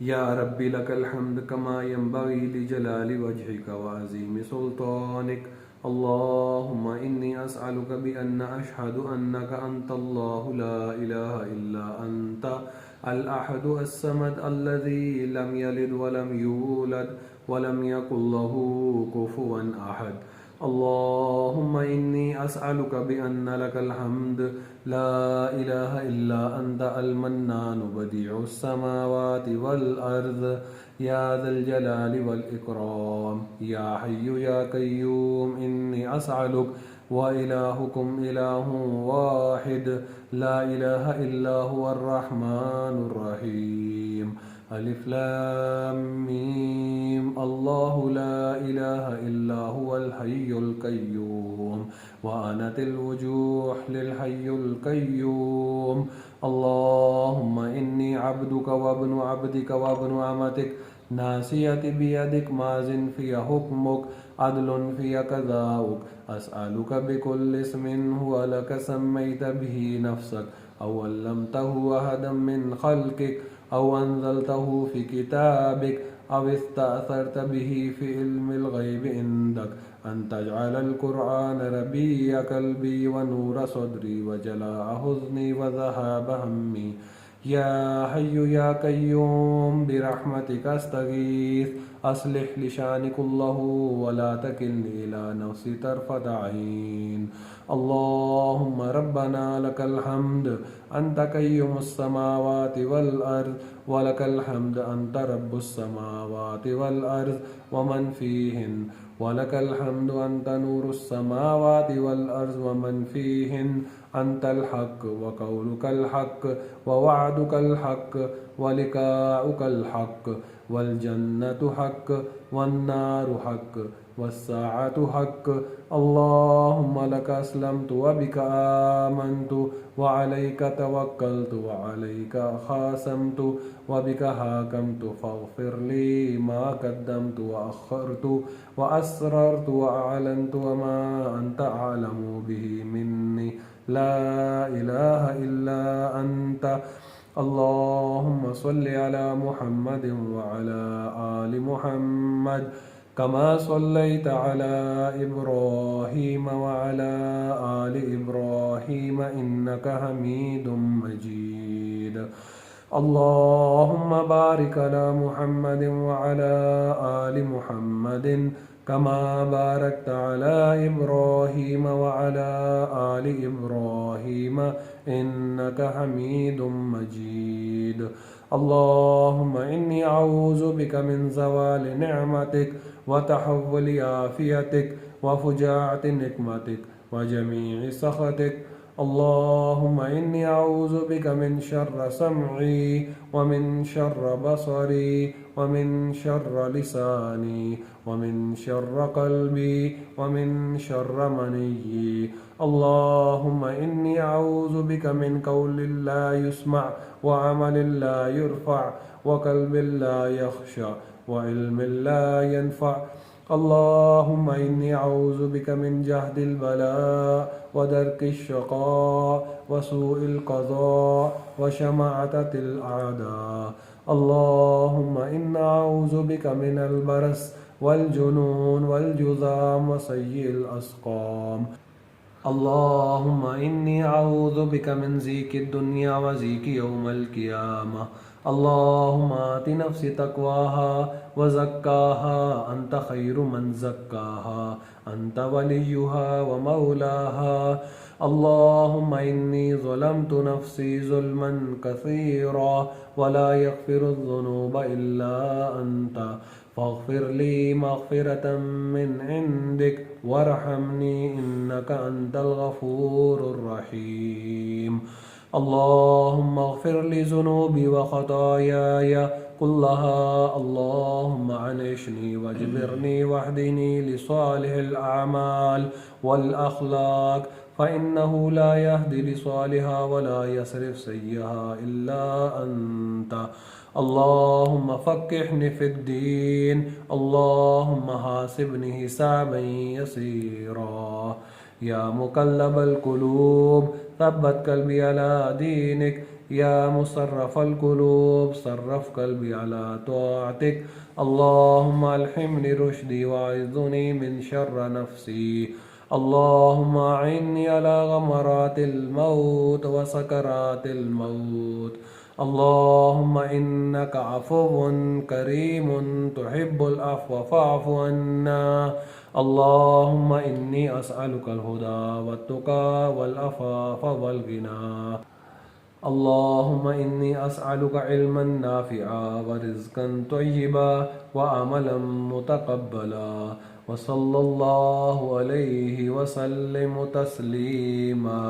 يا رب لك الحمد كما ينبغي لجلال وجهك وعظيم سلطانك. اللهم إني أسألك بأن أشهد أنك أنت الله لا إله إلا أنت الأحد الصمد الذي لم يلد ولم يولد ولم يكن له كفوا أحد. اللهم إني أسألك بأن لك الحمد لا إله إلا أنت المنان بديع السماوات والأرض يا ذا الجلال والإكرام. يا حي يا قيوم إني أسألك وإلهكم إله واحد لا إله إلا هو الرحمن الرحيم. ألف لام ميم. الله لا إله إلا هو الحي القيوم وأنت الوجوه للحي القيوم. اللهم إني عبدك وابن عبدك وابن أمتك ناصيتي بيدك ماض في حكمك عدل في قضاؤك. أسألك بكل اسم هو لك سميت به نفسك أو علمته أحدا من خلقك أو أنزلته في كتابك أو استأثرت به في علم الغيب عندك أن تجعل القرآن ربيع قلبي ونور صدري وجلاء حزني وذهاب همي. يا حي يا قيوم برحمتك أستغيث أصلح لي شأني كله ولا تكلني إلى نفسي طرفة عين. اللهم ربنا لك الحمد أنت قيوم السماوات والأرض ولك الحمد أنت رب السماوات والأرض ومن فيهن ولك الحمد أنت نور السماوات والأرض ومن فيهن أنت الحق وقولك الحق ووعدك الحق ولقاؤك الحق والجنة حق والنار حق والساعة حق. اللهم لك أسلمت وبك آمنت وعليك توكلت وعليك خاصمت وبك حاكمت فاغفر لي ما قدمت وأخرت وأسررت وأعلنت وما أنت أعلم به مني لا إله إلا أنت. اللهم صل على محمد وعلى آل محمد كما صليت على إبراهيم وعلى آل إبراهيم إنك حميد مجيد. اللهم بارك على محمد وعلى آل محمد كما باركت على إبراهيم وعلى آل إبراهيم إنك حميد مجيد. اللهم إني أعوذ بك من زوال نعمتك وتحول عافيتك وفجاعة نقمتك وجميع سخطك. اللهم إني أعوذ بك من شر سمعي ومن شر بصري ومن شر لساني ومن شر قلبي ومن شر مني. اللهم إني أعوذ بك من قول لا يسمع وعمل لا يرفع وقلب لا يخشع وعلم لا ينفع. اللهم إني أعوذ بك من جهد البلاء ودرك الشقاء وسوء القضاء وشماتة الأعداء. اللهم إنا أعوذ بك من البرص والجنون والجذام وسيء الأسقام. اللهم إني أعوذ بك من زيك الدنيا وزيك يوم القيامة. اللهم آت نفسي تقواها وزكاها أنت خير من زكاها أنت وليها ومولاها. اللهم إني ظلمت نفسي ظلما كثيرا ولا يغفر الذنوب إلا أنت فاغفر لي مغفرة من عندك وارحمني إنك أنت الغفور الرحيم. اللهم اغفر لي ذنوبي وخطاياي كلها. اللهم عنشني واجبرني واهدني لصالح الأعمال والأخلاق فإنه لا يهدي لصالحها ولا يصرف سيئها إلا أنت. اللهم فقهني في الدين. اللهم حاسبني حسابا يسيرا. يا مقلب القلوب ثبت قلبي على دينك. يا مصرف القلوب صرف قلبي على طاعتك. اللهم ألهمني رشدي وأعذني من شر نفسي. اللهم أعني على غمرات الموت وسكرات الموت. اللهم إنك عفو كريم تحب العفو فاعف عنا. اللهم إني أسألك الهدى والتقى والعفاف والغنى. اللهم إني أسألك علما نافعا ورزقا طيبا وعملا متقبلا. وصلى الله عليه وسلم تسليما.